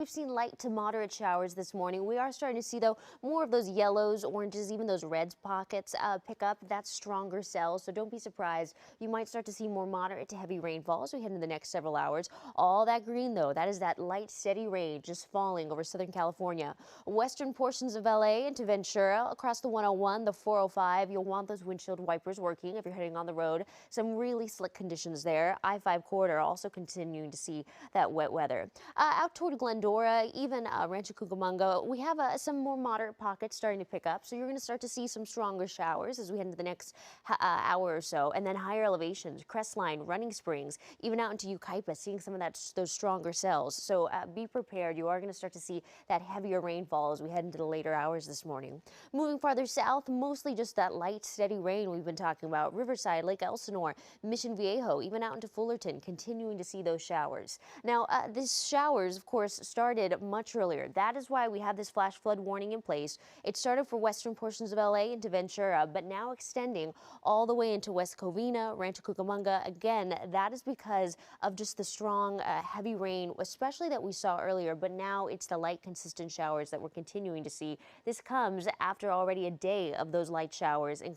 We've seen light to moderate showers this morning. We are starting to see, though, more of those yellows, oranges, even those reds pockets pick up. That's stronger cells, so don't be surprised. You might start to see more moderate to heavy rainfall as we head into the next several hours. All that green, though, that is that light, steady rain just falling over Southern California. Western portions of LA into Ventura, across the 101, the 405. You'll want those windshield wipers working if you're heading on the road. Some really slick conditions there. I-5 corridor also continuing to see that wet weather. Out toward Glendora, even Rancho Cucamonga, we have some more moderate pockets starting to pick up. So you're going to start to see some stronger showers as we head into the next hour or so. And then higher elevations, Crestline, Running Springs, even out into Yucaipa, seeing some of those stronger cells. So be prepared. You are going to start to see that heavier rainfall as we head into the later hours this morning. Moving farther south, mostly just that light, steady rain we've been talking about. Riverside, Lake Elsinore, Mission Viejo, even out into Fullerton, continuing to see those showers. Now, these showers, of course, started much earlier. That is why we have this flash flood warning in place. It started for western portions of LA into Ventura, but now extending all the way into West Covina, Rancho Cucamonga. Again, that is because of just the strong, heavy rain, especially that we saw earlier, but now it's the light, consistent showers that we're continuing to see. This comes after already a day of those light showers and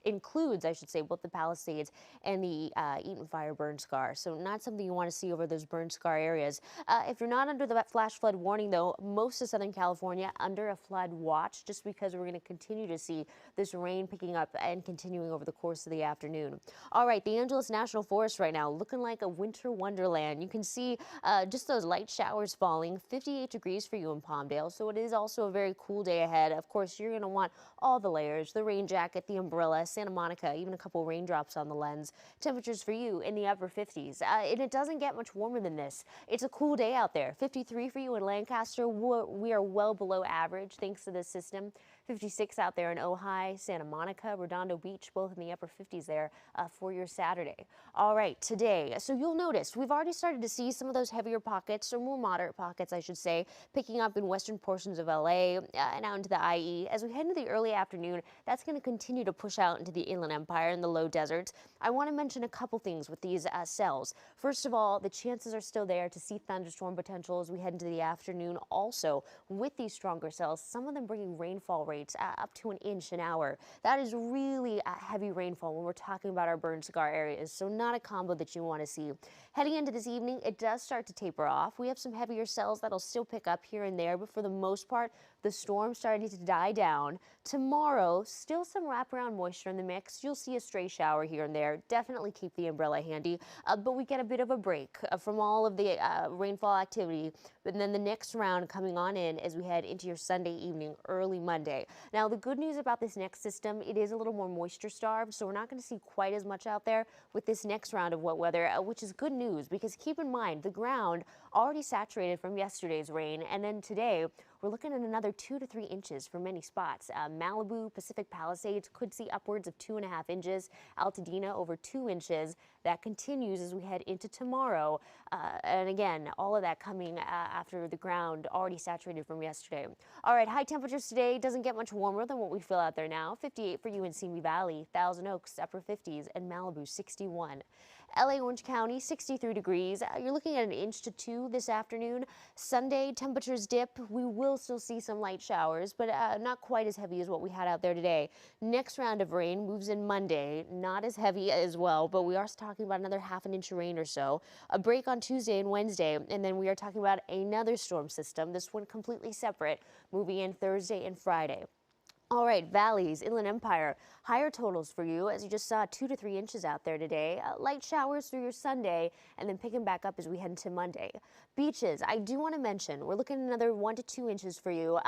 includes, I should say, both the Palisades and the Eaton Fire burn scar. So not something you want to see over those burn scar areas. If you're not under the flash flood warning, though, most of Southern California under a flood watch, just because we're going to continue to see this rain picking up and continuing over the course of the afternoon. All right, the Angeles National Forest right now looking like a winter wonderland. You can see just those light showers falling. 58 degrees for you in Palmdale, so it is also a very cool day ahead. Of course, you're going to want all the layers, the rain jacket, the umbrella, Santa Monica, even a couple raindrops on the lens. Temperatures for you in the upper 50s, and it doesn't get much warmer than this. It's a cool day out there. 53 for you in Lancaster. We are well below average thanks to this system. 56 out there in Ojai, Santa Monica, Redondo Beach, both in the upper 50s there for your Saturday. All right, today, so you'll notice we've already started to see some of those heavier pockets, or more moderate pockets, I should say, picking up in western portions of LA and out into the IE. As we head into the early afternoon, that's going to continue to push out into the Inland Empire and the low deserts. I want to mention a couple things with these cells. First of all, the chances are still there to see thunderstorm potential as we head into the afternoon. Also, with these stronger cells, some of them bringing rainfall rates up to an inch an hour. That is really heavy rainfall when we're talking about our burn scar areas, so not a combo that you want to see. Heading into this evening, it does start to taper off. We have some heavier cells that'll still pick up here and there, but for the most part, the storm's starting to die down. Tomorrow, still some wraparound moisture in the mix. You'll see a stray shower here and there. Definitely keep the umbrella handy, but we get a bit of a break from all of the rainfall activity. But then the next round coming on in as we head into your Sunday evening, early Monday. Now, the good news about this next system, it is a little more moisture starved, so we're not going to see quite as much out there with this next round of wet weather, which is good news because keep in mind the ground already saturated from yesterday's rain, and then today we're looking at another 2 to 3 inches for many spots. Malibu, Pacific Palisades could see upwards of 2.5 inches. Altadena over 2 inches. That continues as we head into tomorrow. And again, all of that coming after the ground already saturated from yesterday. All right, high temperatures today. Doesn't get much warmer than what we feel out there now. 58 for you in Simi Valley, Thousand Oaks, upper 50s, and Malibu, 61. LA Orange County, 63 degrees. You're looking at an inch to 2 this afternoon. Sunday, temperatures dip. We will still see some light showers, but not quite as heavy as what we had out there today. Next round of rain moves in Monday. Not as heavy as well, but we are talking about another ½ inch of rain or so. A break on Tuesday and Wednesday, and then we are talking about another storm system, this one completely separate, moving in Thursday and Friday. All right, valleys, Inland Empire, higher totals for you as you just saw 2 to 3 inches out there today. Light showers through your Sunday and then picking back up as we head into Monday. Beaches, I do want to mention, we're looking at another 1 to 2 inches for you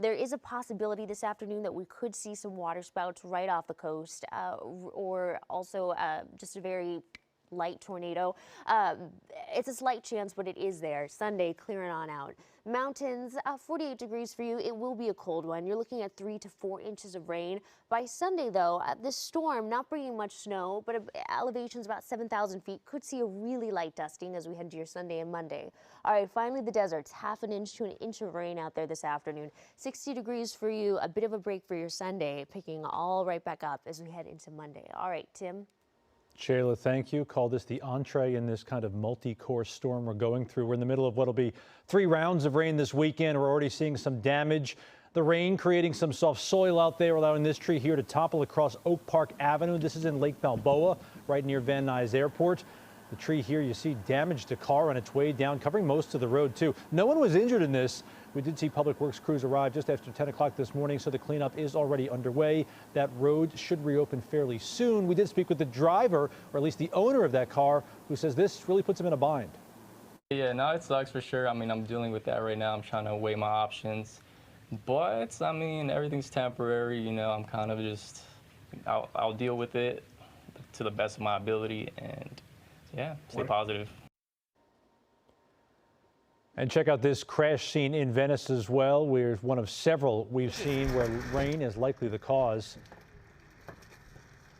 there is a possibility this afternoon that we could see some water spouts right off the coast or also just a very light tornado. It's a slight chance, but it is there. Sunday, clearing on out. Mountains, 48 degrees for you. It will be a cold one. You're looking at 3 to 4 inches of rain. By Sunday, though, this storm not bringing much snow, but elevations about 7,000 feet. Could see a really light dusting as we head to your Sunday and Monday. All right, finally the deserts. ½ an inch to an inch of rain out there this afternoon. 60 degrees for you. A bit of a break for your Sunday, picking all right back up as we head into Monday. All right, Tim. Shayla, thank you. Call this the entree in this kind of multi-course storm we're going through. We're in the middle of what will be 3 rounds of rain this weekend. We're already seeing some damage. The rain creating some soft soil out there, allowing this tree here to topple across Oak Park Avenue. This is in Lake Balboa, right near Van Nuys Airport. The tree here, you see damaged a car on its way down, covering most of the road, too. No one was injured in this. We did see Public Works crews arrive just after 10 o'clock this morning, so the cleanup is already underway. That road should reopen fairly soon. We did speak with the driver, or at least the owner of that car, who says this really puts him in a bind. Yeah, no, it sucks for sure. I mean, I'm dealing with that right now. I'm trying to weigh my options. But, I mean, everything's temporary. You know, I'm kind of just, I'll deal with it to the best of my ability and, yeah, stay positive. And check out this crash scene in Venice as well. We're one of several we've seen where rain is likely the cause.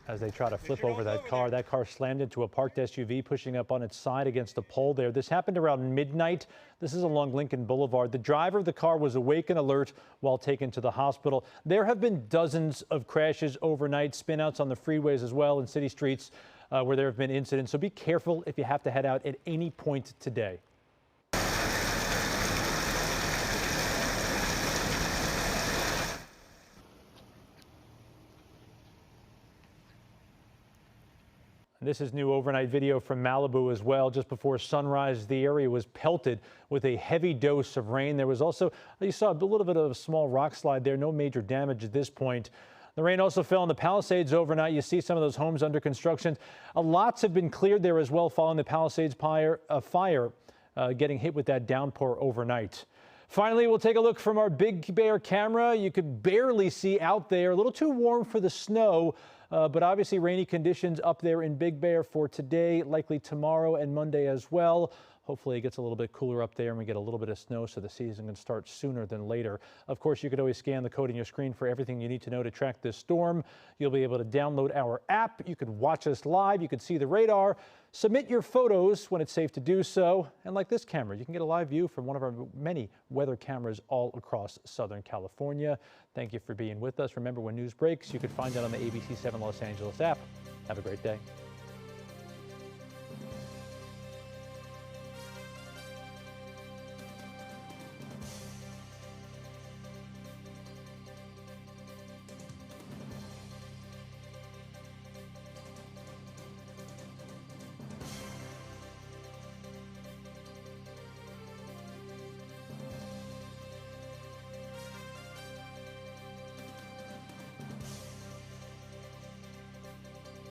As they try to flip over that car. That car slammed into a parked SUV, pushing up on its side against a pole there. This happened around midnight. This is along Lincoln Boulevard. The driver of the car was awake and alert while taken to the hospital. There have been dozens of crashes overnight, spinouts on the freeways as well, in city streets where there have been incidents. So be careful if you have to head out at any point today. This is new overnight video from Malibu as well. Just before sunrise, the area was pelted with a heavy dose of rain. There was also, you saw a little bit of a small rock slide there. No major damage at this point. The rain also fell in the Palisades overnight. You see some of those homes under construction. Lots have been cleared there as well following the Palisades fire getting hit with that downpour overnight. Finally, we'll take a look from our Big Bear camera. You could barely see out there. A little too warm for the snow. But obviously rainy conditions up there in Big Bear for today, likely tomorrow and Monday as well. Hopefully it gets a little bit cooler up there and we get a little bit of snow so the season can start sooner than later. Of course, you could always scan the code on your screen for everything you need to know to track this storm. You'll be able to download our app. You could watch us live. You could see the radar. Submit your photos when it's safe to do so. And like this camera, you can get a live view from one of our many weather cameras all across Southern California. Thank you for being with us. Remember, when news breaks, you can find it on the ABC 7 Los Angeles app. Have a great day.